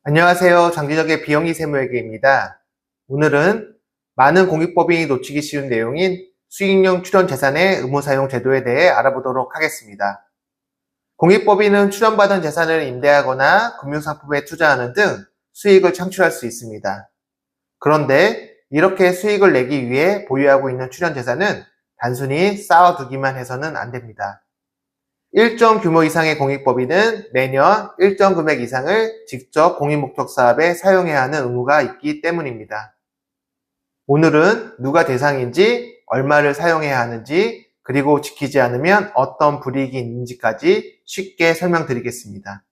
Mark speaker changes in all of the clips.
Speaker 1: 안녕하세요. 장기적의 비영리 세무회계입니다. 오늘은 많은 공익법인이 놓치기 쉬운 내용인 수익용 출연재산의 의무사용 제도에 대해 알아보도록 하겠습니다. 공익법인은 출연받은 재산을 임대하거나 금융상품에 투자하는 등 수익을 창출할 수 있습니다. 그런데 이렇게 수익을 내기 위해 보유하고 있는 출연재산은 단순히 쌓아두기만 해서는 안 됩니다. 일정 규모 이상의 공익법인은 매년 일정 금액 이상을 직접 공익목적 사업에 사용해야 하는 의무가 있기 때문입니다. 오늘은 누가 대상인지, 얼마를 사용해야 하는지, 그리고 지키지 않으면 어떤 불이익이 있는지까지 쉽게 설명드리겠습니다.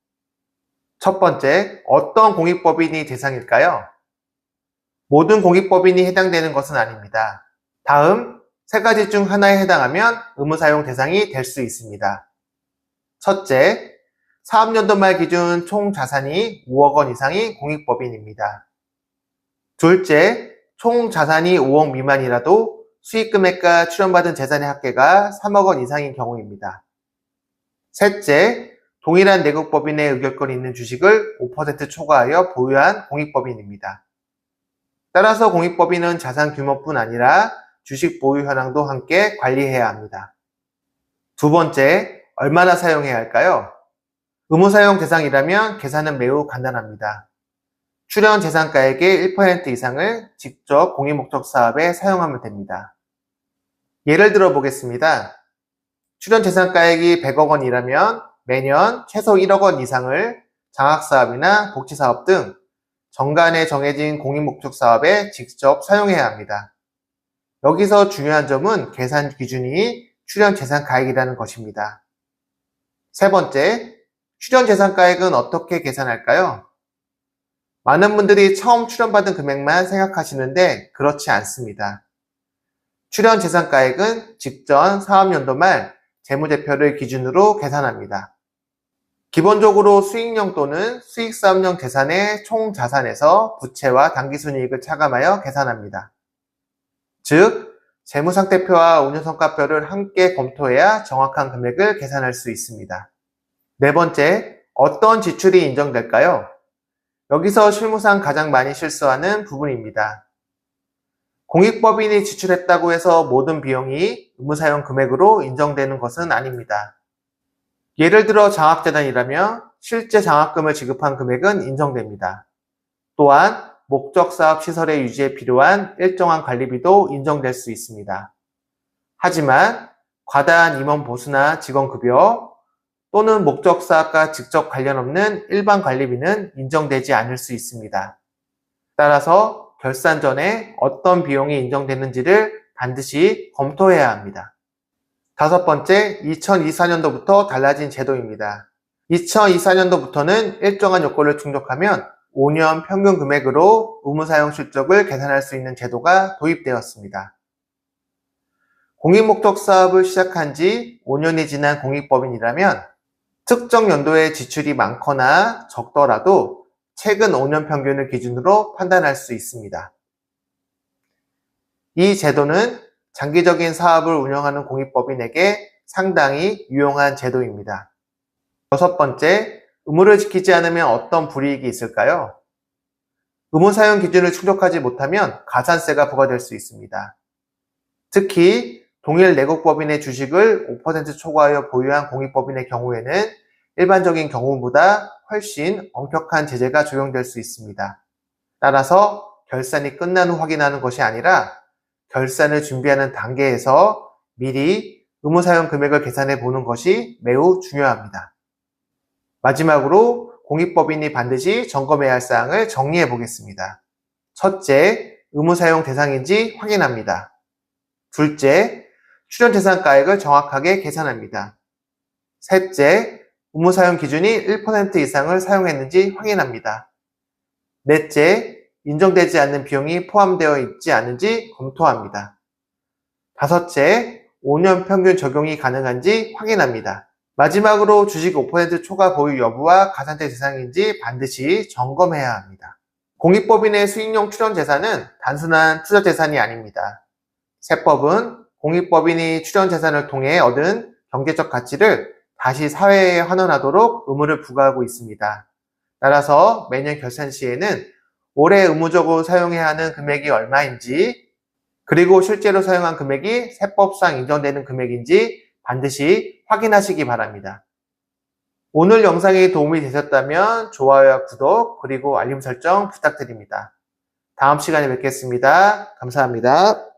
Speaker 1: 첫 번째, 어떤 공익법인이 대상일까요? 모든 공익법인이 해당되는 것은 아닙니다. 다음 세 가지 중 하나에 해당하면 의무사용 대상이 될 수 있습니다. 첫째, 사업연도 말 기준 총 자산이 5억 원 이상인 공익법인입니다. 둘째, 총 자산이 5억 미만이라도 수익금액과 출연받은 재산의 합계가 3억 원 이상인 경우입니다. 셋째, 동일한 내국법인의 의결권이 있는 주식을 5% 초과하여 보유한 공익법인입니다. 따라서 공익법인은 자산 규모뿐 아니라 주식 보유 현황도 함께 관리해야 합니다. 두 번째, 얼마나 사용해야 할까요? 의무사용 대상이라면 계산은 매우 간단합니다. 출연 재산가액의 1% 이상을 직접 공익목적 사업에 사용하면 됩니다. 예를 들어 보겠습니다. 출연 재산가액이 100억 원이라면 매년 최소 1억 원 이상을 장학사업이나 복지사업 등 정관에 정해진 공익목적 사업에 직접 사용해야 합니다. 여기서 중요한 점은 계산 기준이 출연 재산가액이라는 것입니다. 세 번째, 출연재산가액은 어떻게 계산할까요? 많은 분들이 처음 출연받은 금액만 생각하시는데 그렇지 않습니다. 출연재산가액은 직전 사업연도 말 재무제표를 기준으로 계산합니다. 기본적으로 수익령 또는 수익사업용 재산의 총 자산에서 부채와 당기순이익을 차감하여 계산합니다. 즉, 재무상태표와 운용성과표를 함께 검토해야 정확한 금액을 계산할 수 있습니다. 네 번째, 어떤 지출이 인정될까요? 여기서 실무상 가장 많이 실수하는 부분입니다. 공익법인이 지출했다고 해서 모든 비용이 의무사용 금액으로 인정되는 것은 아닙니다. 예를 들어 장학재단이라면 실제 장학금을 지급한 금액은 인정됩니다. 또한 목적사업 시설의 유지에 필요한 일정한 관리비도 인정될 수 있습니다. 하지만 과다한 임원 보수나 직원급여 또는 목적사업과 직접 관련 없는 일반 관리비는 인정되지 않을 수 있습니다. 따라서 결산 전에 어떤 비용이 인정되는지를 반드시 검토해야 합니다. 다섯 번째, 2024년도부터 달라진 제도입니다. 2024년도부터는 일정한 요건을 충족하면 5년 평균 금액으로 의무사용 실적을 계산할 수 있는 제도가 도입되었습니다. 공익목적 사업을 시작한 지 5년이 지난 공익법인이라면 특정 연도에 지출이 많거나 적더라도 최근 5년 평균을 기준으로 판단할 수 있습니다. 이 제도는 장기적인 사업을 운영하는 공익법인에게 상당히 유용한 제도입니다. 여섯 번째, 의무를 지키지 않으면 어떤 불이익이 있을까요? 의무사용 기준을 충족하지 못하면 가산세가 부과될 수 있습니다. 특히 동일 내국법인의 주식을 5% 초과하여 보유한 공익법인의 경우에는 일반적인 경우보다 훨씬 엄격한 제재가 적용될 수 있습니다. 따라서 결산이 끝난 후 확인하는 것이 아니라 결산을 준비하는 단계에서 미리 의무사용 금액을 계산해 보는 것이 매우 중요합니다. 마지막으로 공익법인이 반드시 점검해야 할 사항을 정리해 보겠습니다. 첫째, 의무사용 대상인지 확인합니다. 둘째, 출연재산가액을 정확하게 계산합니다. 셋째, 의무사용 기준이 1% 이상을 사용했는지 확인합니다. 넷째, 인정되지 않는 비용이 포함되어 있지 않은지 검토합니다. 다섯째, 5년 평균 적용이 가능한지 확인합니다. 마지막으로 주식 5% 초과 보유 여부와 가산세 대상인지 반드시 점검해야 합니다. 공익법인의 수익용 출연재산은 단순한 투자재산이 아닙니다. 세법은 공익법인이 출연재산을 통해 얻은 경제적 가치를 다시 사회에 환원하도록 의무를 부과하고 있습니다. 따라서 매년 결산 시에는 올해 의무적으로 사용해야 하는 금액이 얼마인지, 그리고 실제로 사용한 금액이 세법상 인정되는 금액인지 반드시 확인하시기 바랍니다. 오늘 영상이 도움이 되셨다면 좋아요와 구독, 그리고 알림 설정 부탁드립니다. 다음 시간에 뵙겠습니다. 감사합니다.